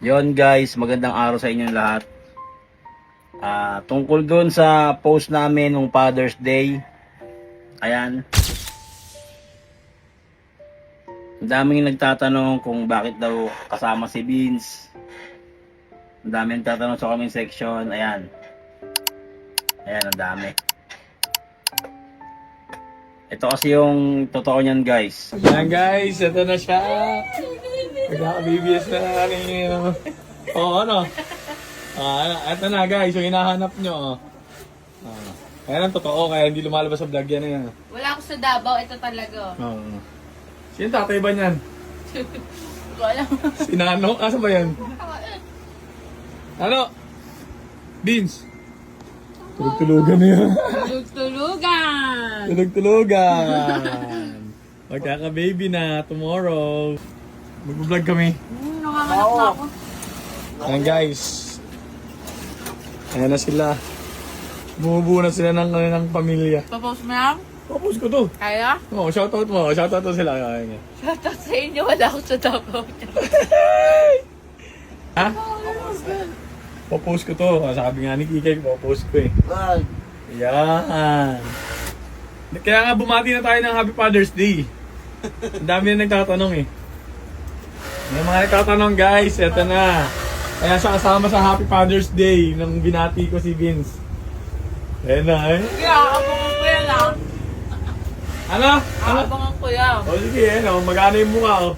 Yon guys, magandang araw sa inyong lahat. Tungkol doon sa post namin nung Father's Day. Ayan. Ang daming nagtatanong kung bakit daw kasama si Vince. Ang daming nagtatanong sa comment section. Ayan. Ayan, ang dami. Ito kasi yung totoo niyan guys. Yan guys, ito na siya. Nagkaka-BBS na namin yun. Oo, ano? Ito na guys, yung hinahanap nyo. Ayan ang totoo, kaya hindi lumalabas sa vlog yan. Yan. Wala ako sa Davao, ito talaga. Sino tatay ba niyan? Hindi ko alam. Si Nano? Asa ba yan? Ano? Beans? Tulog-tulugan na yan. Tulog-tulugan! Tulog-tulugan. Magkaka-baby na tomorrow. Mag-vlog kami. Nanganganak na ako. Ayan guys. Ayan na sila. Bumubuo na sila ng kanilang pamilya. Papost mo yan? Post ko to. Kaya? Oo, shoutout mo. Shoutout to sila. Ayan. Shoutout sa inyo, wala ako sa Davao. Ha? Popost ko to. Sabi nga ni Kikay, popost ko eh. Ayan. Kaya nga bumati na tayo ng Happy Father's Day. Ang dami na nagtatanong eh. Yung mga nagtatanong guys, eto na. Kaya siya kasama sa Happy Father's Day nung binati ko si Vince. Ayan na eh. Kaya, abangan ko yan lang. Ano? Abangan ko yan. O sige, ano, magana yung mukha oh.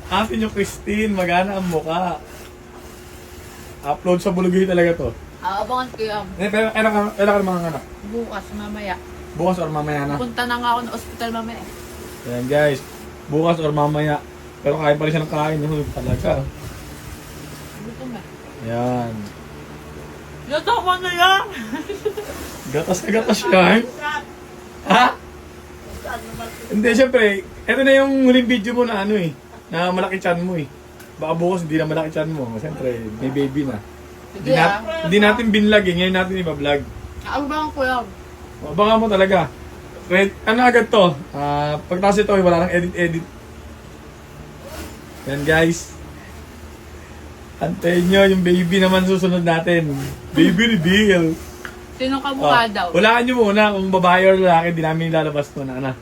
Atin yung Christine, magana ang mukha. Upload sa Bulugay talaga to. Abangan ko yan. Pero kailan ka mga anak? Bukas, mamaya. Bukas or mamaya na? Punta na nga ako ng ospital mamaya. Ayan guys, bukas or mamaya. Pero kain pa rin siya ng kain, talaga. Gutom na. Ayan. Natawa na yan! Gatas na gatas yan. Ha? Hindi, syempre, eto na yung huling video mo na ano eh. Na malaki chan mo eh. Baka bukas hindi na malaki chan mo. Siyempre, may baby na. Sige ah. Hindi natin binlog eh. Ngayon natin iba-vlog. Abangan ko yan. Abangan mo talaga. Wait, ano agad to? Pagtas ito, wala nang edit-edit. Yan guys. Antayin nyo, yung baby naman susunod natin. Baby reveal. Sino ka mukha daw? Hulaan nyo muna kung babae or lalaki, di namin lalabas to na.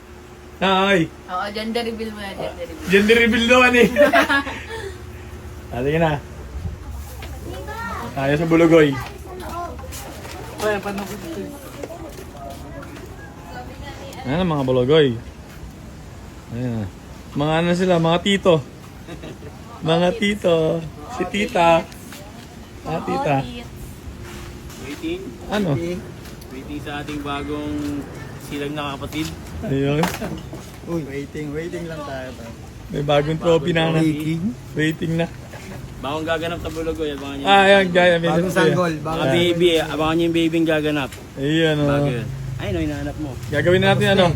Ay, Oo, gender reveal mo na, gender reveal. gender reveal doon eh. Sige na. Tayo sa Bulugoy. Ay, paano ko dito? Ayan ang mga Bulugoy. Ayan. Mga ano sila, mga tito. Mga tito. Si tita. Tita. Waiting. Ano? Waiting sa ating bagong silang na kapatid. Ayun. Uy, waiting lang tayo. May bagong trophy na na. Waiting na. Bagong gaganap sa Bulugoy. Abangan niyo. Ayan guys. Bagong sanggol. Mga baby, abangan niyo yung baby yung gaganap. Ayan o. Bago yun. Ay, no, hinahanap mo. Gagawin na natin ano?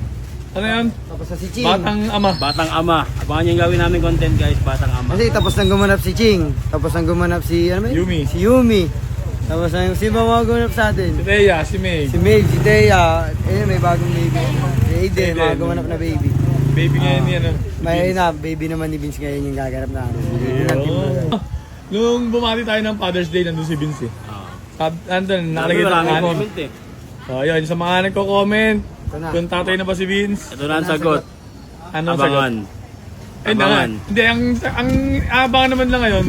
Ano yan? Tapos na si Ching. Batang ama. Batang Ama. Abangan niyo yung gawin namin content guys, Batang Ama. Kasi tapos nang gumanap si Ching. Tapos nang gumanap si, ano ba yun? Yumi. Si Yumi. Tapos nang, si mga gumanap sa atin? Si Thea, si May. Si Meg, si Thea. Eh, may bagong baby. Si Aiden, Aiden. mga gumanap na baby. Baby ngayon yan. May na, baby naman ni Vince ngayon yung gaganap na. Nung bumati tayo ng Father's Day, nandun si Vince eh. Andun, nakalagay ng Maraming anim. comment eh. So, yun, sa mga nagko-comment, Ito na. kung tatay na ba si Vince, Ito na ang sagot. anong Abangan. sagot? Ay, Abangan. hindi, ang abangan naman lang ngayon,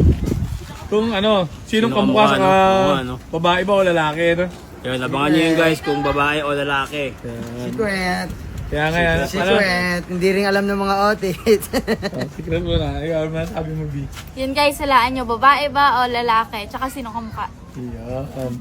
kung ano, sinong Sino kamukha sa kamukha, no? Oo, ano? babae ba o lalaki, no? Yun, abangan niyo yun guys kung babae o lalaki. Secret. Kaya nga yan, ano, Secret. Hindi rin alam ng mga otis. secret mo na, ikaw na sabi mo, B. Yan guys, salaan nyo, babae ba o lalaki? Tsaka sino ka mukha? Yeah.